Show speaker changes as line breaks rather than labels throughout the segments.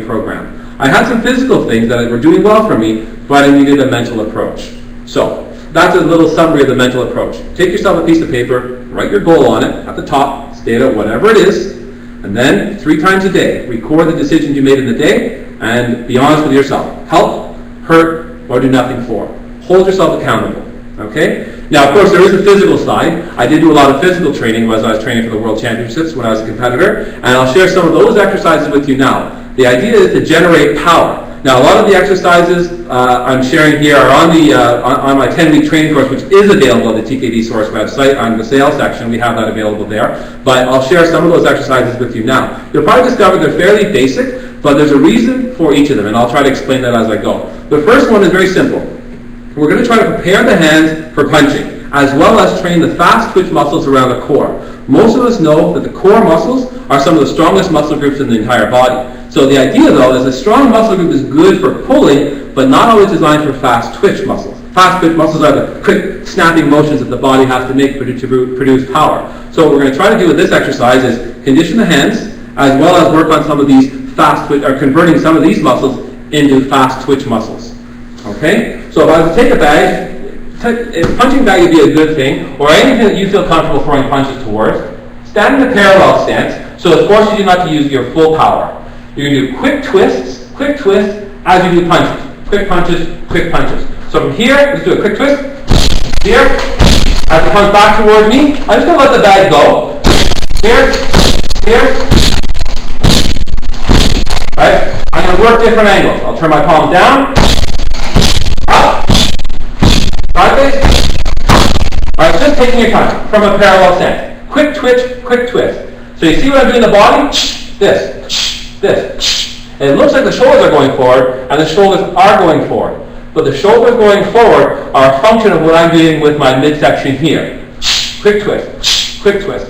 program. I had some physical things that were doing well for me, but I needed a mental approach. So that's a little summary of the mental approach. Take yourself a piece of paper, write your goal on it at the top, state out whatever it is, and then 3 times a day, record the decisions you made in the day, and be honest with yourself. Help, hurt, or do nothing for. Hold yourself accountable. Okay? Now, of course, there is a physical side. I did do a lot of physical training as I was training for the World Championships when I was a competitor, and I'll share some of those exercises with you now. The idea is to generate power. Now, a lot of the exercises I'm sharing here are on my 10-week training course, which is available on the TKD Source website. On the sales section, we have that available there. But I'll share some of those exercises with you now. You'll probably discover they're fairly basic, but there's a reason for each of them, and I'll try to explain that as I go. The first one is very simple. We're going to try to prepare the hands for punching, as well as train the fast twitch muscles around the core. Most of us know that the core muscles are some of the strongest muscle groups in the entire body. So the idea, though, is a strong muscle group is good for pulling, but not always designed for fast twitch muscles. Fast twitch muscles are the quick snapping motions that the body has to make to produce power. So what we're going to try to do with this exercise is condition the hands, as well as work on some of these fast twitch, or converting some of these muscles into fast twitch muscles. Okay? So if I was to take a bag, a punching bag would be a good thing, or anything that you feel comfortable throwing punches towards. Stand in a parallel stance, so it forces you not to use your full power. You're going to do quick twists as you do punches. Quick punches, quick punches. So from here, let's do a quick twist. Here, as it comes back towards me, I'm just going to let the bag go. Here, right? I'm going to work different angles. I'll turn my palm down, up, sideways. Alright, just taking your time from a parallel stance. Quick twitch, quick twist. So you see what I'm doing in the body? This. And it looks like the shoulders are going forward, and the shoulders are going forward. But the shoulders going forward are a function of what I'm doing with my midsection here. Quick twist, quick twist.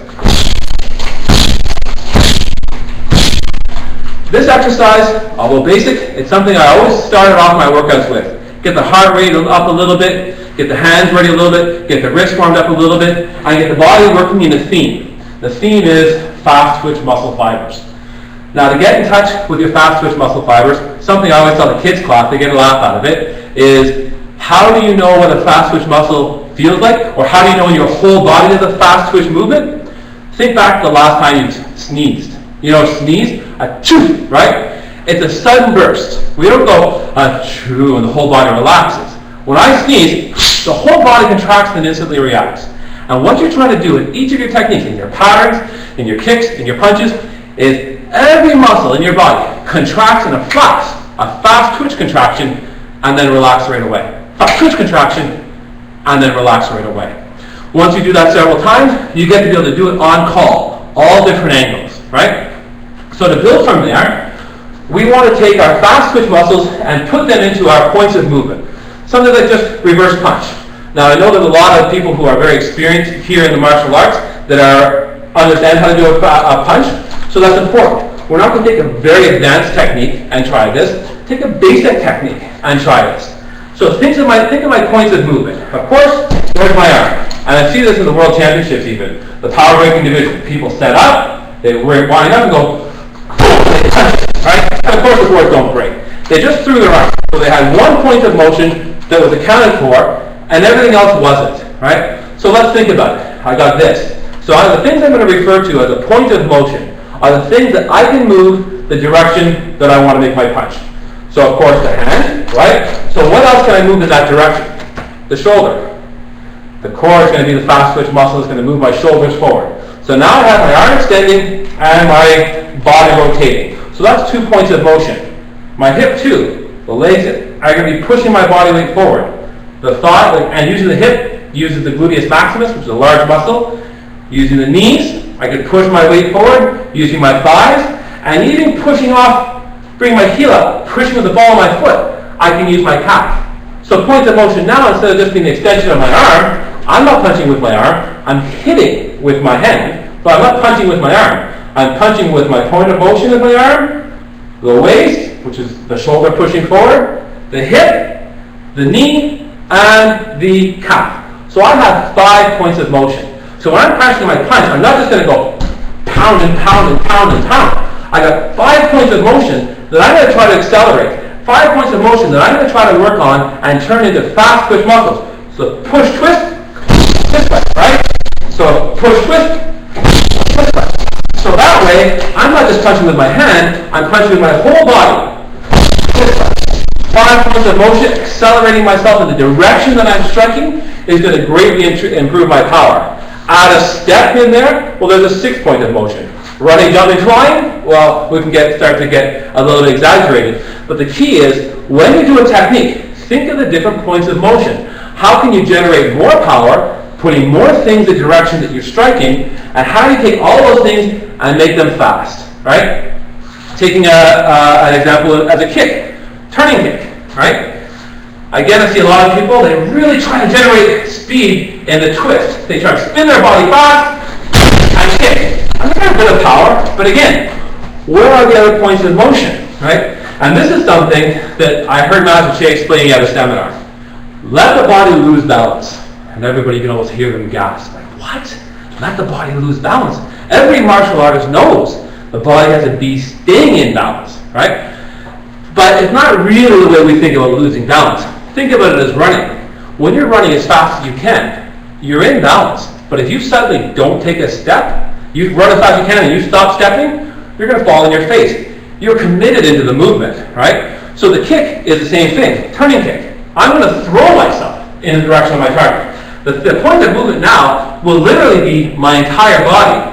This exercise, although basic, it's something I always started off my workouts with. Get the heart rate up a little bit, get the hands ready a little bit, get the wrist warmed up a little bit, and get the body working in a theme. The theme is fast twitch muscle fibers. Now, to get in touch with your fast twitch muscle fibers, something I always tell the kids class, they get a laugh out of it, is how do you know what a fast twitch muscle feels like? Or how do you know when your whole body does a fast twitch movement? Think back to the last time you sneezed. You know, sneeze? Achoo, right? It's a sudden burst. We don't go achoo and the whole body relaxes. When I sneeze, the whole body contracts and instantly reacts. And what you're trying to do in each of your techniques, in your patterns, in your kicks, in your punches, is every muscle in your body contracts in a fast twitch contraction, and then relax right away. Fast twitch contraction, and then relax right away. Once you do that several times, you get to be able to do it on call, all different angles, right? So to build from there, we want to take our fast twitch muscles and put them into our points of movement. Something like just reverse punch. Now I know there's a lot of people who are very experienced here in the martial arts that understand how to do a punch. So that's important. We're not going to take a very advanced technique and try this. Take a basic technique and try this. So think of my points of movement. Of course, there's my arm. And I see this in the World Championships even. The power breaking division. People set up, they wind up and go, they punch it, right? And of course the boards don't break. They just threw their arm. So they had one point of motion that was accounted for, and everything else wasn't, right? So let's think about it. I got this. So the things I'm going to refer to as a point of motion are the things that I can move the direction that I want to make my punch. So of course the hand, right? So what else can I move in that direction? The shoulder. The core is going to be the fast twitch muscle. It's going to move my shoulders forward. So now I have my arm extending and my body rotating. So that's 2 points of motion. My hip too, the legs are going to be pushing my body weight forward. The thigh, and using the hip, uses the gluteus maximus, which is a large muscle. Using the knees, I can push my weight forward, using my thighs, and even pushing off, bring my heel up, pushing with the ball of my foot, I can use my calf. So points of motion now, instead of just being the extension of my arm, I'm not punching with my arm, I'm hitting with my hand, but I'm not punching with my arm. I'm punching with my point of motion of my arm, the waist, which is the shoulder pushing forward, the hip, the knee, and the calf. So I have 5 points of motion. So when I'm practicing my punch, I'm not just going to go pound and pound and pound and pound. I got 5 points of motion that I'm going to try to accelerate. 5 points of motion that I'm going to try to work on and turn into fast twitch muscles. So push, twist, this way, right? So push, twist, this way. So that way, I'm not just punching with my hand, I'm punching with my whole body. This way. 5 points of motion, accelerating myself in the direction that I'm striking is going to greatly improve my power. Add a step in there, well, there's a 6 point of motion. Running, jumping, flying, well, we can start to get a little bit exaggerated. But the key is, when you do a technique, think of the different points of motion. How can you generate more power, putting more things in the direction that you're striking, and how do you take all those things and make them fast, right? Taking an example as a kick, turning kick, right? Again, I see a lot of people, they really try to generate speed in the twist. They try to spin their body fast and kick. I think I have a bit of power, but again, where are the other points of motion, right? And this is something that I heard Master Che explaining at a seminar. Let the body lose balance. And everybody can almost hear them gasp. Like, what? Let the body lose balance. Every martial artist knows the body has to be staying in balance, right? But it's not really the way we think about losing balance. Think about it as running. When you're running as fast as you can, you're in balance. But if you suddenly don't take a step, you run as fast as you can and you stop stepping, you're going to fall on your face. You're committed into the movement, right? So the kick is the same thing, turning kick. I'm going to throw myself in the direction of my target. The point of movement now will literally be my entire body.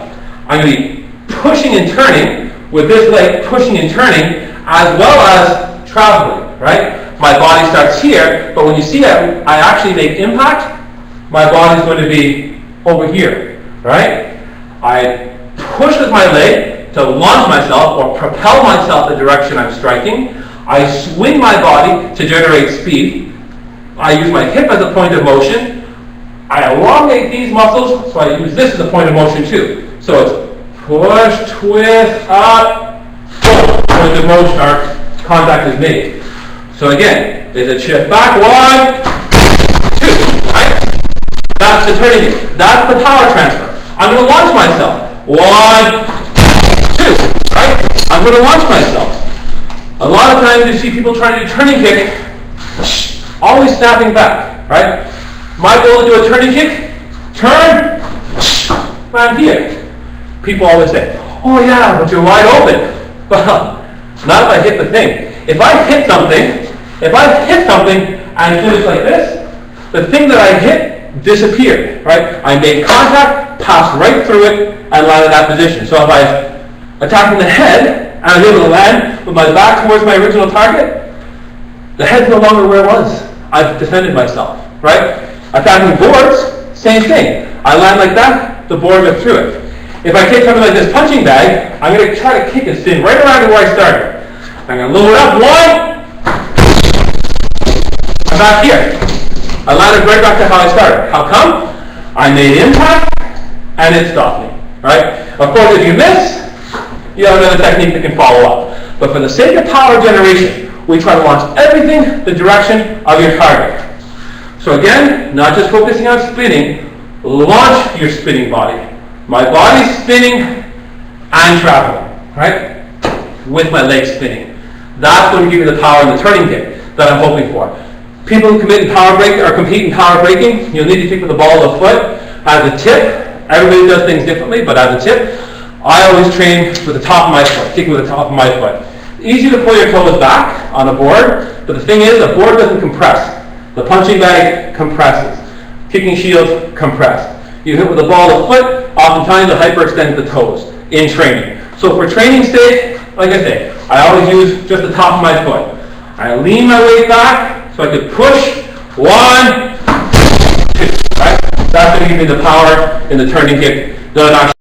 I'm going to be pushing and turning with this leg, pushing and turning, as well as traveling, right? My body starts here, but when you see that I actually make impact, my body's going to be over here, right? I push with my leg to launch myself or propel myself the direction I'm striking. I swing my body to generate speed. I use my hip as a point of motion. I elongate these muscles, so I use this as a point of motion too. So it's push, twist, up, boom, point of motion, our contact is made. So again, there's a shift back, 1, 2, right? That's the turning it. That's the power transfer. I'm going to launch myself. 1, 2, right? I'm going to launch myself. A lot of times you see people trying to do turning kick, always snapping back, right? My goal to do a turning kick, turn, I'm here. People always say, oh yeah, but you're wide open. Well, not if I hit the thing. If I hit something and do it like this, the thing that I hit disappeared, right? I made contact, passed right through it, and landed in that position. So if I attack in the head, and I'm able to land with my back towards my original target, the head's no longer where it was. I've defended myself, right? Attacking boards, same thing. I land like that, the board goes through it. If I kick something like this punching bag, I'm going to try to kick and spin right around to where I started. I'm going to load up, 1, I'm back here. I landed right back to how I started. How come? I made impact, and it stopped me, right? Of course, if you miss, you have another technique that can follow up. But for the sake of power generation, we try to launch everything the direction of your target. So again, not just focusing on spinning, launch your spinning body. My body's spinning and traveling, right? With my legs spinning. That's going to give you the power in the turning kick that I'm hoping for. People who compete in power breaking, you'll need to kick with the ball of the foot as a tip. Everybody does things differently, but as a tip, I always train with the top of my foot, kicking with the top of my foot. Easy to pull your toes back on a board, but the thing is, the board doesn't compress. The punching bag compresses. Kicking shields compress. You hit with a ball of foot, oftentimes it hyperextends the toes in training. So for training sake, like I say, I always use just the top of my foot. I lean my weight back so I could push, 1, 2, right? That's going to give me the power in the turning kick that I'm actually